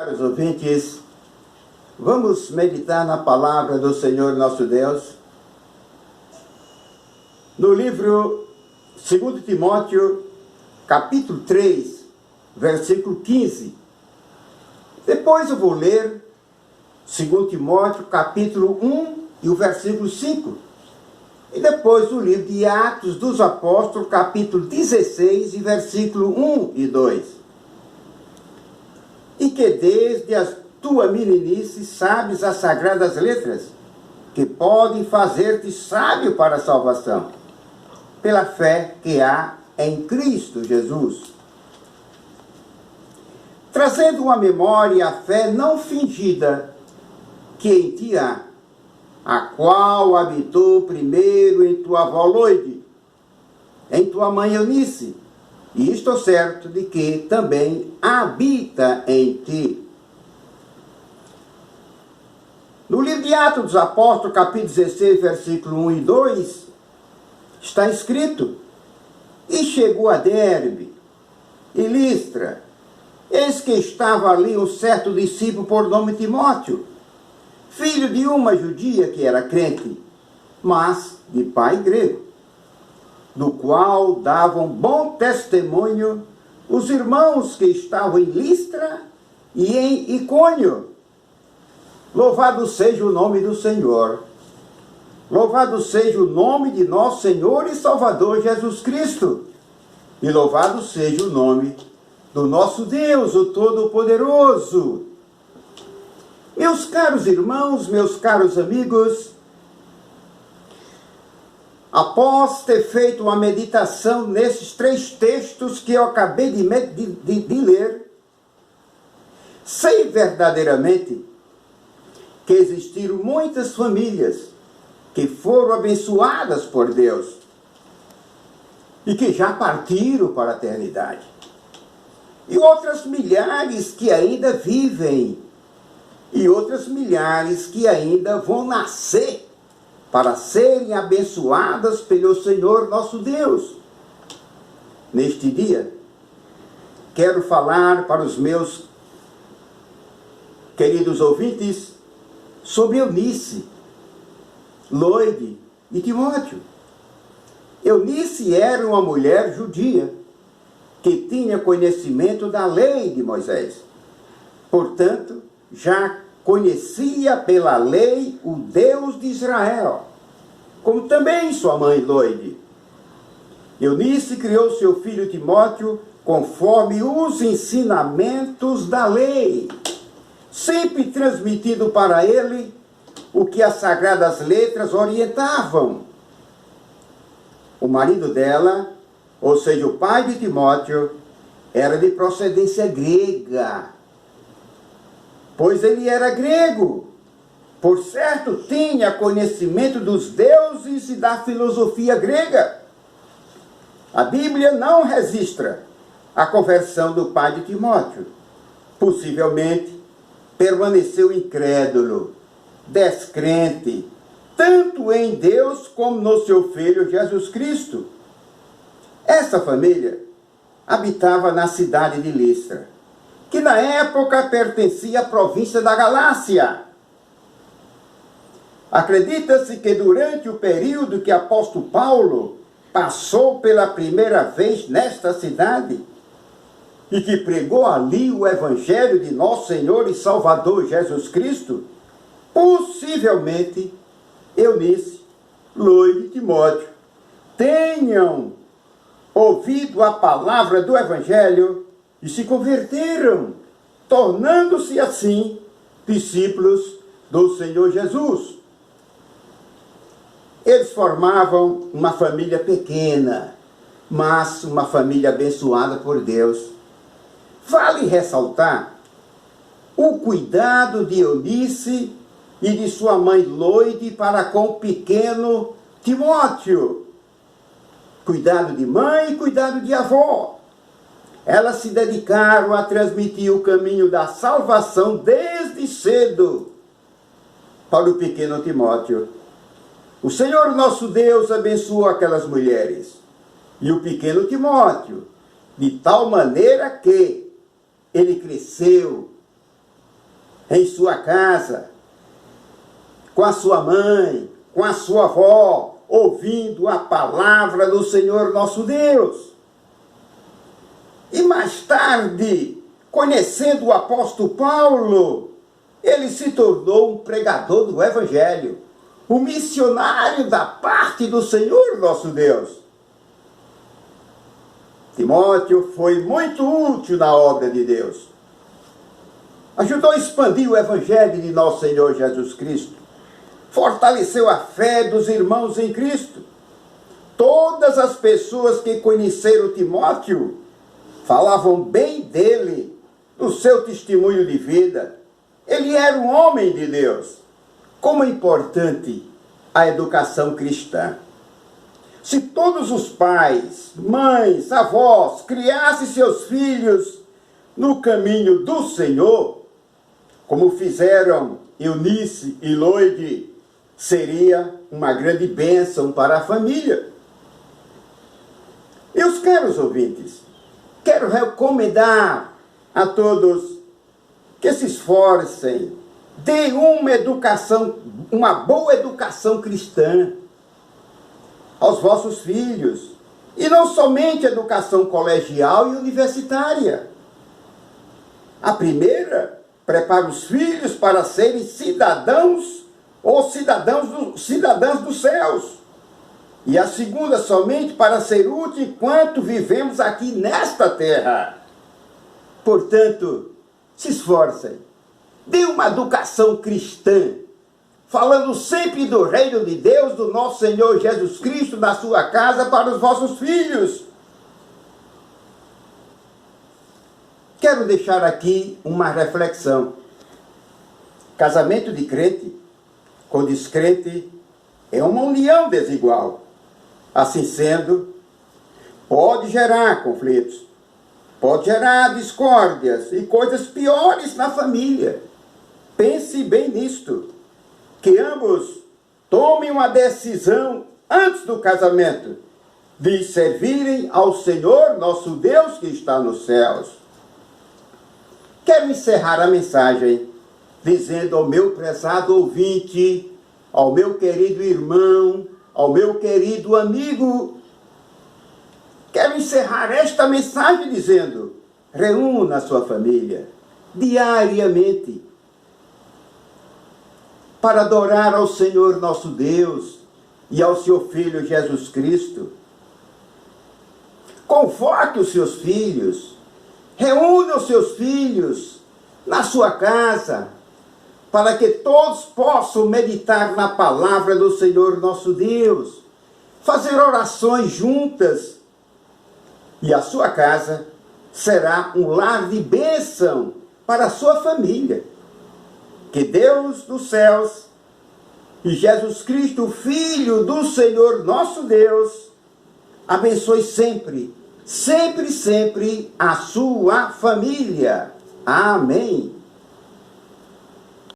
Caros ouvintes, vamos meditar na palavra do Senhor nosso Deus, no livro 2 Timóteo, capítulo 3, versículo 15. Depois eu vou ler 2 Timóteo, capítulo 1 e o versículo 5. E depois o livro de Atos dos Apóstolos, capítulo 16 e versículo 1 e 2. E que desde a tua meninice sabes as sagradas letras, que podem fazer-te sábio para a salvação, pela fé que há em Cristo Jesus. Trazendo uma memória a fé não fingida que em ti há, a qual habitou primeiro em tua avó Loide, em tua mãe Eunice, e estou certo de que também habita em ti. No livro de Atos dos Apóstolos, capítulo 16, versículo 1 e 2, está escrito: E chegou a Derbe e Listra, eis que estava ali um certo discípulo por nome Timóteo, filho de uma judia que era crente, mas de pai grego, do qual davam bom testemunho os irmãos que estavam em Listra e em Icônio. Louvado seja o nome do Senhor. Louvado seja o nome de nosso Senhor e Salvador Jesus Cristo. E louvado seja o nome do nosso Deus, o Todo-Poderoso. Meus caros irmãos, meus caros amigos, após ter feito uma meditação nesses três textos que eu acabei de ler, sei verdadeiramente que existiram muitas famílias que foram abençoadas por Deus e que já partiram para a eternidade. E outras milhares que ainda vivem, e outras milhares que ainda vão nascer para serem abençoadas pelo Senhor nosso Deus. Neste dia, quero falar para os meus queridos ouvintes sobre Eunice, Loide e Timóteo. Eunice era uma mulher judia que tinha conhecimento da lei de Moisés. Portanto, já conhecia pela lei o Deus de Israel, como também sua mãe Loide. Eunice criou seu filho Timóteo conforme os ensinamentos da lei, sempre transmitido para ele o que as sagradas letras orientavam. O marido dela, ou seja, o pai de Timóteo, era de procedência grega, pois ele era grego. Por certo, tinha conhecimento dos deuses e da filosofia grega. A Bíblia não registra a conversão do pai de Timóteo. Possivelmente, permaneceu incrédulo, descrente, tanto em Deus como no seu filho Jesus Cristo. Essa família habitava na cidade de Listra, que na época pertencia à província da Galácia. Acredita-se que durante o período que o apóstolo Paulo passou pela primeira vez nesta cidade e que pregou ali o evangelho de nosso Senhor e Salvador Jesus Cristo, possivelmente Eunice, Loide e Timóteo tenham ouvido a palavra do evangelho e se converteram, tornando-se assim discípulos do Senhor Jesus. Eles formavam uma família pequena, mas uma família abençoada por Deus. Vale ressaltar o cuidado de Eunice e de sua mãe Loide para com o pequeno Timóteo. Cuidado de mãe e cuidado de avó. Elas se dedicaram a transmitir o caminho da salvação desde cedo para o pequeno Timóteo. O Senhor nosso Deus abençoou aquelas mulheres e o pequeno Timóteo, de tal maneira que ele cresceu em sua casa, com a sua mãe, com a sua avó, ouvindo a palavra do Senhor nosso Deus. E mais tarde, conhecendo o apóstolo Paulo, ele se tornou um pregador do Evangelho, um missionário da parte do Senhor nosso Deus. Timóteo foi muito útil na obra de Deus. Ajudou a expandir o Evangelho de nosso Senhor Jesus Cristo. Fortaleceu a fé dos irmãos em Cristo. Todas as pessoas que conheceram Timóteo falavam bem dele, do seu testemunho de vida. Ele era um homem de Deus. Como é importante a educação cristã. Se todos os pais, mães, avós criassem seus filhos no caminho do Senhor, como fizeram Eunice e Loide, seria uma grande bênção para a família. Meus caros ouvintes, quero recomendar a todos que se esforcem, deem uma boa educação cristã aos vossos filhos, e não somente educação colegial e universitária. A primeira prepara os filhos para serem cidadãos ou cidadãs dos céus. E a segunda somente para ser útil enquanto vivemos aqui nesta terra. Portanto, se esforcem. Dê uma educação cristã, falando sempre do reino de Deus, do nosso Senhor Jesus Cristo, da sua casa para os vossos filhos. Quero deixar aqui uma reflexão. Casamento de crente com descrente é uma união desigual. Assim sendo, pode gerar conflitos, pode gerar discórdias e coisas piores na família. Pense bem nisto, que ambos tomem uma decisão antes do casamento de servirem ao Senhor nosso Deus que está nos céus. Quero encerrar a mensagem dizendo ao meu prezado ouvinte, ao meu querido irmão, ao meu querido amigo, quero encerrar esta mensagem dizendo: reúna a sua família diariamente para adorar ao Senhor nosso Deus e ao seu Filho Jesus Cristo. Convoque os seus filhos, reúna os seus filhos na sua casa, para que todos possam meditar na palavra do Senhor nosso Deus, fazer orações juntas, e a sua casa será um lar de bênção para a sua família. Que Deus dos céus e Jesus Cristo, o Filho do Senhor nosso Deus, abençoe sempre, sempre, sempre a sua família. Amém.